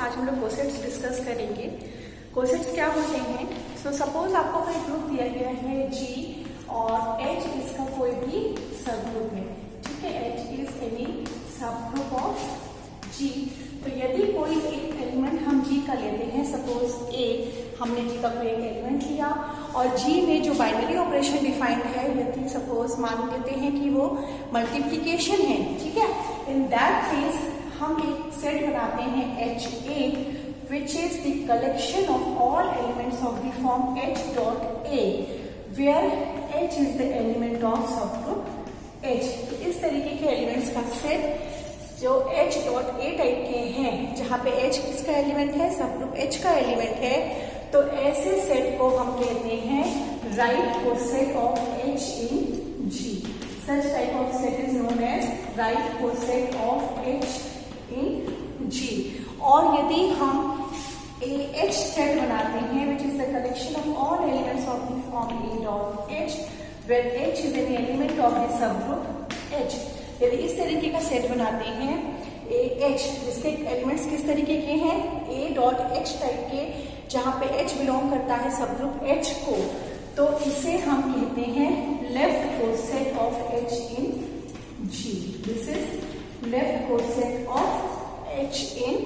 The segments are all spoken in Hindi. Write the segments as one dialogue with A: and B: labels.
A: आज हम लोग कोसेट्स डिस्कस करेंगे। कोसेट्स क्या होते हैं? सपोज आपको कोई ग्रुप दिया गया है G और H इसका कोई भी सब ग्रुप है, ठीक है। H इज एनी सब ग्रुप ऑफ G। तो यदि कोई एक एलिमेंट हम G का लेते हैं, सपोज A, हमने G का कोई एक एलिमेंट लिया और G में जो बाइनरी ऑपरेशन डिफाइंड है, यदि सपोज मान लेते हैं कि वो मल्टीप्लिकेशन है, ठीक है। इन दैट केस हम एक सेट बनाते हैं HA, which is the collection of all elements of the form H dot A, where H is the element of subgroup H। तो इस तरीके के एलिमेंट्स का सेट जो H dot A टाइप के हैं, जहाँ पे H किसका एलिमेंट है, सबग्रुप H का एलिमेंट है, तो ऐसे सेट को हम कहते हैं right coset of H in G। Such type of set is known as right coset of H in G। और यदि हम H सेट बनाते हैं, which is the collection of all elements of the form A dot H, where H is an element of the subgroup H। यदि इस तरीके का सेट बनाते हैं H, जिसके एलिमेंट्स किस तरीके के हैं, A dot H टाइप के, जहाँ पे H बिलोंग करता है सबग्रुप H को, तो इसे हम कहते हैं left coset of H in G। This is left coset of H in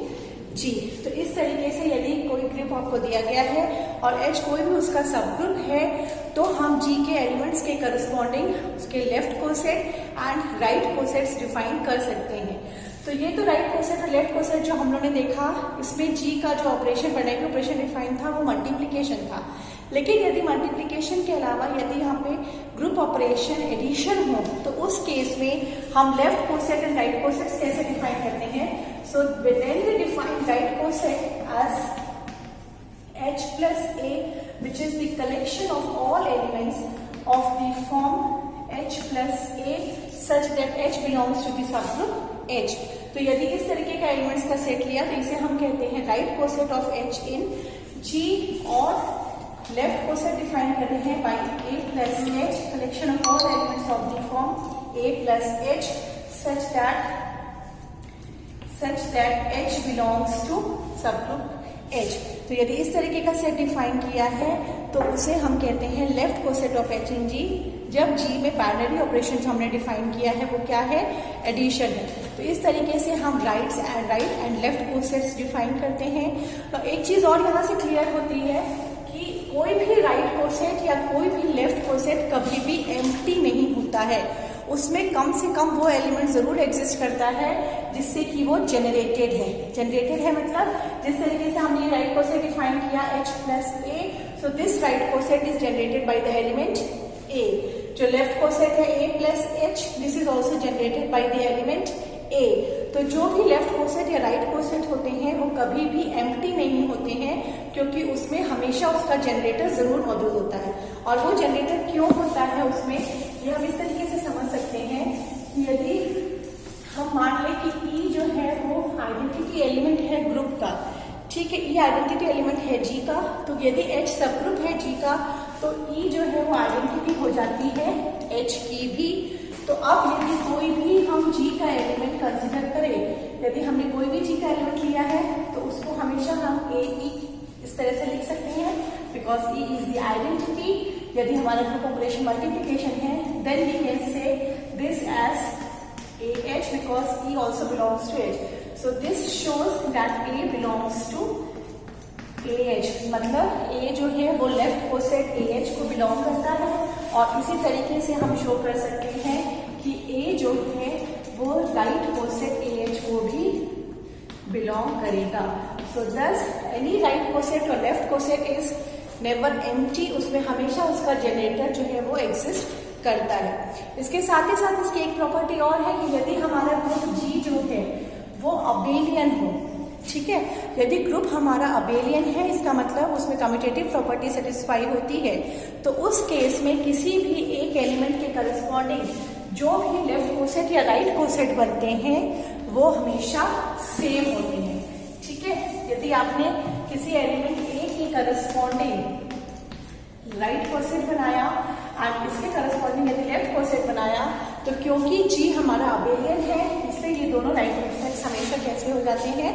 A: G। तो इस तरीके से यदि कोई ग्रुप आपको दिया गया है और H कोई भी उसका सब ग्रुप है, तो हम G के एलिमेंट्स के करस्पॉन्डिंग उसके left coset and right cosets define कर सकते हैं। तो ये तो राइट कोसेट और लेफ्ट कोसेट जो हम लोगों ने देखा, इसमें G का जो ऑपरेशन बाइनरी ऑपरेशन डिफाइन था वो मल्टीप्लिकेशन था। लेकिन यदि मल्टीप्लिकेशन के अलावा यदि यहाँ पे ग्रुप ऑपरेशन एडिशन हो, तो उस केस में हम left coset and right cosets कैसे डिफाइन करते हैं? So then we define right coset as H plus A, which is the collection of all elements of the form H plus A such that H belongs to the subgroup H। तो यदि इस तरीके का एलिमेंट्स का सेट लिया तो इसे हम कहते हैं right coset of H in G। और लेफ्ट कोसेट डिफाइन करते हैं bye A plus H, collection of all elements of the form A plus H such that H belongs to subgroup H। तो यदि इस तरीके का सेट डिफाइन किया है तो उसे हम कहते हैं left coset of H in G। जब G में बाइनरी ऑपरेशन जो हमने डिफाइन किया है वो क्या है, एडिशन है। तो इस तरीके से हम right and left cosets define करते हैं। तो एक चीज और यहाँ से क्लियर होती है कि कोई भी राइट कोसेट या कोई भी लेफ्ट कोसेट कभी भी एम्प्टी नहीं होता है, उसमें कम से कम वो एलिमेंट जरूर एग्जिस्ट करता है जिससे कि वो जनरेटेड है। जनरेटेड है मतलब जिस तरीके से हमने राइट कोसेट डिफाइन किया H plus A, so this right coset is generated by the element A। जो लेफ्ट कोसेट है A plus H, this is also generated by the element A। तो जो भी लेफ्ट कोसेट या राइट कोसेट होते हैं वो कभी भी एम्प्टी नहीं होते हैं, क्योंकि उसमें हमेशा उसका जनरेटर जरूर मौजूद होता है। और वो जनरेटर क्यों होता है उसमें, ये हम इस तरीके से समझ सकते हैं कि यदि हम मान लें कि E जो है वो आइडेंटिटी एलिमेंट है ग्रुप का, ठीक है, E आइडेंटिटी एलिमेंट है G का, तो यदि H सब ग्रुप है G का, तो E जो है वो आइडेंटिटी हो जाती है H की भी। तो अब यदि कोई भी हम G का एलिमेंट कंसिडर करें, यदि हमने कोई भी G का एलिमेंट लिया है तो उसको हमेशा हम AE इस तरह से लिख सकते हैं, because E is the identity. यदि हमारा ग्रुप ऑपरेशन मल्टीप्लिकेशन है, then we can say this as AH because E also belongs to H। So this shows that A belongs to AH, मतलब A जो है वो लेफ्ट कोसेट AH को बिलोंग करता है। और इसी तरीके से हम शो कर सकते हैं कि A जो है वो राइट कोसेट AH को भी बिलोंग करेगा। सो दस एनी राइट कोसेट और left coset is never empty, उसमें हमेशा उसका जनरेटर जो है वो एग्जिस्ट करता है। इसके साथ ही साथ इसकी एक प्रॉपर्टी और है कि यदि हमारा ग्रुप G जो है वो अबेलियन हो, ठीक है, यदि ग्रुप हमारा अबेलियन है, इसका मतलब उसमें कम्यूटेटिव प्रॉपर्टी सेटिस्फाई होती है, तो उस केस में किसी भी एक एलिमेंट के करस्पॉन्डिंग जो भी लेफ्ट कोसेट या राइट कोसेट बनते हैं वो हमेशा सेम होते हैं, ठीक है। यदि आपने किसी एलिमेंट A के करस्पॉन्डिंग राइट कोसेट बनाया और इसके करस्पॉन्डिंग यदि लेफ्ट कोसेट बनाया, तो क्योंकि G हमारा अबेलियन है, इसलिए ये दोनों राइट कोसेट्स हमेशा कैसे हो जाते हैं,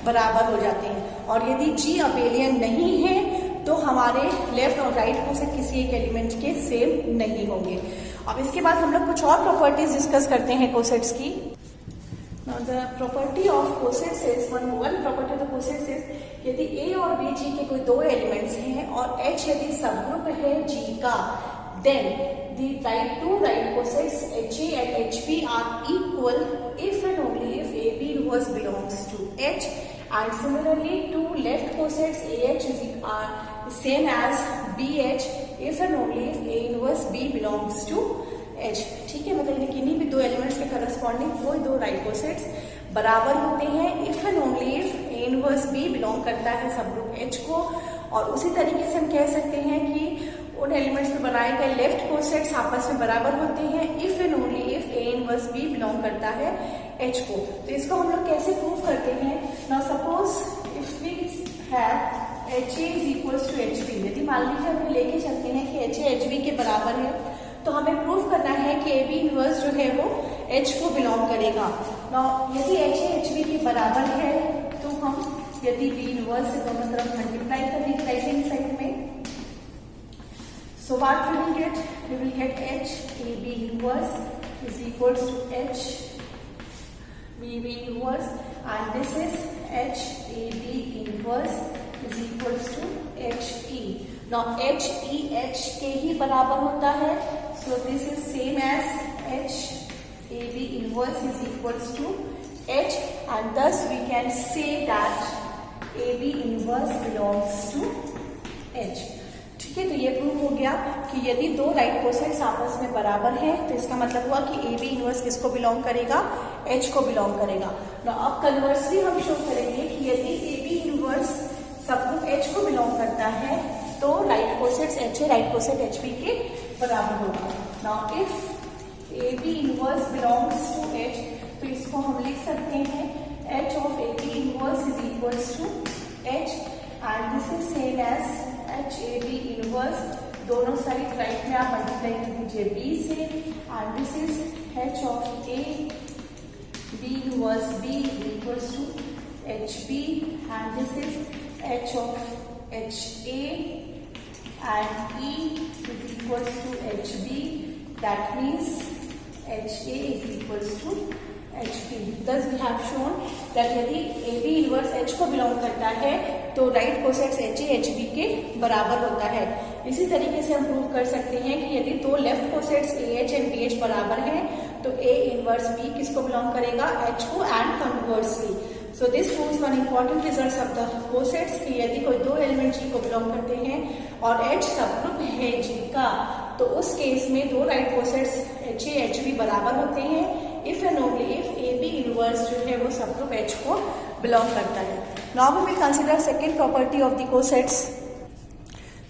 A: बराबर हो जाते हैं। और यदि जी अबेलियन नहीं है तो हमारे लेफ्ट और राइट कोसेट किसी एक एलिमेंट के सेम नहीं होंगे। अब इसके बाद हम लोग कुछ और प्रॉपर्टीज डिस्कस करते हैं कोसेट्स की। Now the property of cosets is one property of the cosets is यदि A और B G के कोई दो एलिमेंट्स हैं और H यदि सबग्रुप है G का, then the two right cosets HA and HB are equal if and only if AB inverse belongs to H, and similarly two left cosets AH are same as BH if and only if A inverse B belongs to H। ठीक है, मतलब किन्हीं भी दो एलिमेंट्स के करस्पॉन्डिंग कोई दो राइट कोसेट्स बराबर होते हैं if and only if A inverse B belong करता है सबग्रुप H को। और उसी तरीके से हम कह सकते हैं कि उन एलिमेंट्स में बनाए गए लेफ्ट कोसेट्स आपस में बराबर होते हैं if and only if A inverse B belong करता है H को। तो इसको हम लोग कैसे प्रूव करते हैं? Now suppose if we have HA is equals to HB, यदि मान लीजिए हम लेके चलते हैं कि HA HB के बराबर है तो हमें प्रूव करना है कि AB इनवर्स जो है वो H को बिलोंग करेगा। नाउ यदि HA HB के बराबर है तो हम यदि B इनवर्स से दोनों तरफ मल्टीप्लाई कर दी राइट हैंड साइड में, so what we will get H AB inverse is equals to H BB inverse and this is H AB inverse is equals to HE। Now HE H के ही बराबर होता है, so this is same as H AB inverse is equals to H, and thus we can say that AB inverse belongs to H। ठीक है, तो ये प्रूव हो गया कि यदि दो राइट कोसेट्स आपस में बराबर हैं तो इसका मतलब हुआ कि AB इनवर्स किसको बिलोंग करेगा? H को बिलोंग करेगा। अब कन्वर्सली हम शो करेंगे कि यदि AB इनवर्स सबग्रुप H को बिलोंग करता है तो right cosets HA right coset HB के बराबर होगा। Now if AB inverse belongs to H तो इसको हम लिख सकते हैं H of AB inverse is equals to H, and this is same as H AB inverse, दोनों साइड राइट में आप मल्टीप्लाई कर दीजिए B से, and this is H of A B inverse B is equals to HB, and this is H of HA and E is equals to HB, that means HA is equals to HP। Thus we have shown that यदि AB इनवर्स H को बिलोंग करता है तो राइट कोसेट्स HA HB के बराबर होता है। इसी तरीके से हम प्रूव कर सकते हैं कि यदि दो left cosets AH and BH बराबर हैं तो A इनवर्स B किसको बिलोंग करेगा? H को, and conversely. So this proves one important results of the cosets कि यदि कोई दो एलिमेंट G को बिलोंग करते हैं और H सबग्रुप है G का तो उस केस में दो राइट कोसेट्स HA HB बराबर होते हैं if and only if AB inverse जो है वो सबग्रुप H को बिलोंग करता है। Now we will consider second property of the cosets.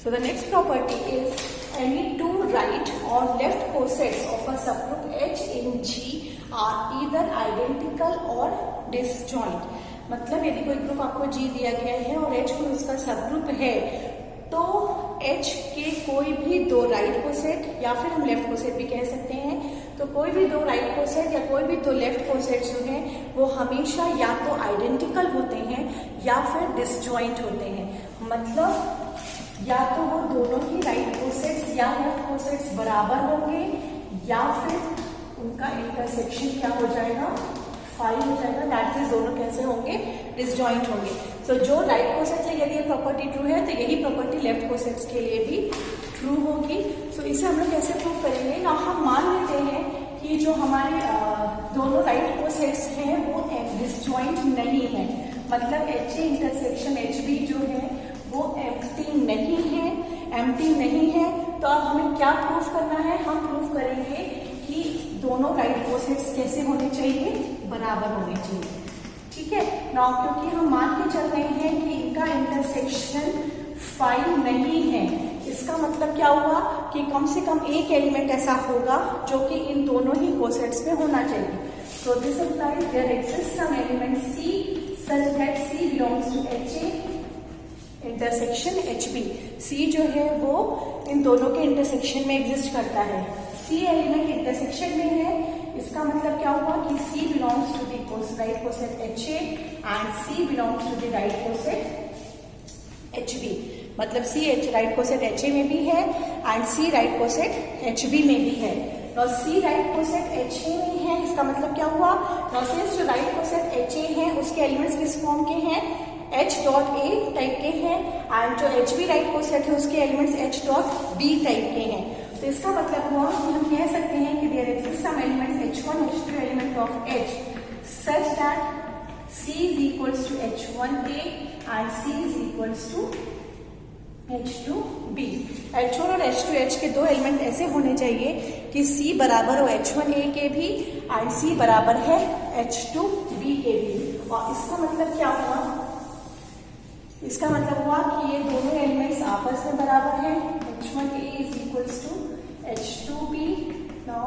A: So the next property is any two right or left cosets of a subgroup H in G are either identical or disjoint। मतलब यदि कोई ग्रुप आपको G दिया गया है और H कोई उसका सबग्रुप है तो H के कोई भी दो राइट कोसेट या फिर हम लेफ्ट कोसेट भी कह सकते हैं, तो कोई भी दो राइट कोसेट या कोई भी दो लेफ्ट कोसेट जो हैं वो हमेशा या तो आइडेंटिकल होते हैं या फिर डिसजॉइंट होते हैं। मतलब या तो वो दोनों ही राइट कोसेट्स या लेफ्ट कोसेट्स बराबर होंगे या फिर उनका इंटरसेक्शन क्या हो जाएगा? फाई हो जाएगा। दैट मींस दोनों कैसे होंगे? डिसजॉइंट होंगे। सो जो राइट कोसेट है यदि ये प्रॉपर्टी ट्रू है तो यही प्रॉपर्टी लेफ्ट कोसेट्स के लिए भी ट्रू होगी। सो इसे हम लोग कैसे प्रूव करेंगे? ना हम मान लेते हैं कि जो हमारे दोनों राइट कोसेट्स हैं वो डिसजॉइंट नहीं है, मतलब HA इंटरसेक्शन HB जो है वो एम्प्टी नहीं है। तो अब हमें क्या प्रूफ करना है? हम प्रूफ करेंगे कि दोनों राइट कोसेट्स कैसे होने चाहिए? बराबर होने चाहिए। ठीक है ना, क्योंकि हम मान के चल रहे हैं कि इनका इंटरसेक्शन फाई नहीं है, इसका मतलब क्या हुआ कि कम से कम एक एलिमेंट ऐसा होगा जो कि इन दोनों ही कोसेट्स में होना चाहिए। So this implies there exist some element C such that C belongs to HA intersection HB। C जो है वो इन दोनों के इंटरसेक्शन में एग्जिस्ट करता है। C एलिमेंट इंटरसेक्शन में है इसका मतलब क्या हुआ कि C belongs to the right coset HA and C belongs to the right coset HB. मतलब C राइट कोसेट HA में भी है and C right coset HB में भी है। और C राइट कोसेट HA में है, इसका मतलब क्या हुआ? सिंस जो राइट कोसेट HA है उसके एलिमेंट्स किस फॉर्म के हैं? H.A टाइप के हैं एंड जो HB राइट कोसेट है उसके एलिमेंट्स H.B टाइप के हैं। तो इसका मतलब हुआ कि हम कह सकते हैं कि there exist some elements H1 H2 element of H such that C is equals to H1A and C is equals to H2B। H1 और H2H के दो एलिमेंट ऐसे होने चाहिए कि C बराबर हो H1A के भी एंड C बराबर है H2B के भी। और इसका मतलब क्या हुआ? इसका मतलब हुआ कि ये दोनों एलिमेंट्स आपस में बराबर हैं। H1A is equals to H2B। Now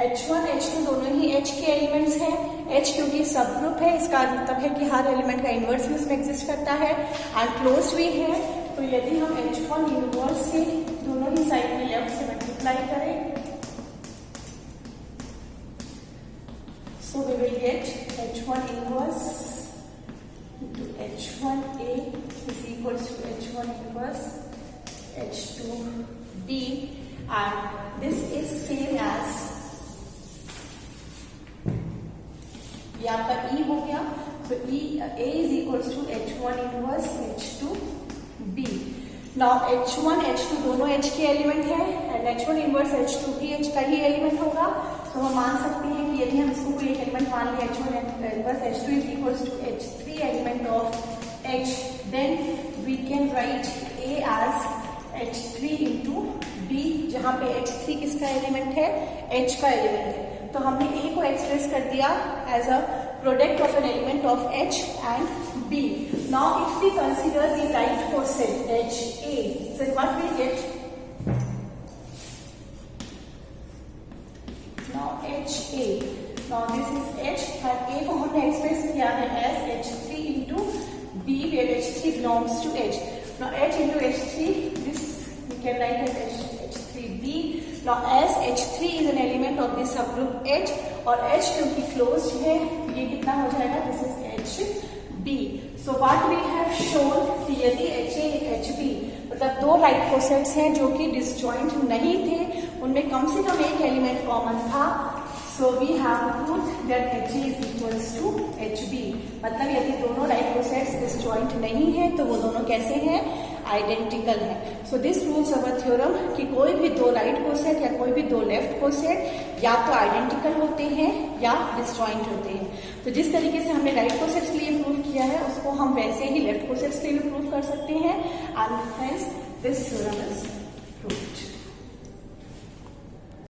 A: H1 H2 दोनों ही H के एलिमेंट्स हैं। H क्योंकि सब ग्रुप है, इसका मतलब है कि हर एलिमेंट का इनवर्स भी उसमें एग्जिस्ट करता है एंड क्लोज भी है। तो यदि हम H1 इनवर्स से दोनों ही साइड में लेफ्ट से मल्टीप्लाई करें, so we will get H1 inverse into H1A is equals to H1 inverse H2B and this is same as ये आपका E हो गया। तो A is equals to H1 inverse H2B। Now H1 H2 दोनों H के एलिमेंट है एंड H1 इनवर्स H2 भी H का ही एलिमेंट होगा। तो हम मान सकते हैं कि यदि हम इसको कोई एक एलिमेंट मान लें H1 inverse H2 is equals to H3 element of H, then we can write A as H3 into B, जहाँ पे H3 किसका एलिमेंट है? H का एलिमेंट है। तो हमने A को एक्सप्रेस कर दिया as a product of an element of H and B। Now if we consider the right coset HA, so what we get? Now HA, now this is H and A को हमने एक्सप्रेस किया है as H3 into B, where H3 belongs to H. Now H into H3, this we can write as H3B. Now as H3 is an element of the subgroup H और H क्योंकि closed है, ये कितना हो जाएगा? This is HB. So what we have shown कि यदि HA HB मतलब दो राइट कोसेट्स हैं जो कि डिसजॉइंट नहीं थे, उनमें कम से कम एक एलिमेंट कॉमन था। So we have proved that HA is equals to HB। मतलब यदि दोनों राइट कोसेट्स डिसजॉइंट नहीं है तो वो दोनों कैसे हैं? आइडेंटिकल है। So this proves our theorem कि कोई भी दो राइट कोसेट या कोई भी दो लेफ्ट कोसेट या तो आइडेंटिकल होते हैं या डिसजॉइंट होते हैं। तो जिस तरीके से हमने राइट कोसेट्स के लिए प्रूव किया है उसको हम वैसे ही लेफ्ट कोसेट्स के लिए प्रूव कर सकते हैं and hence this theorem is proved.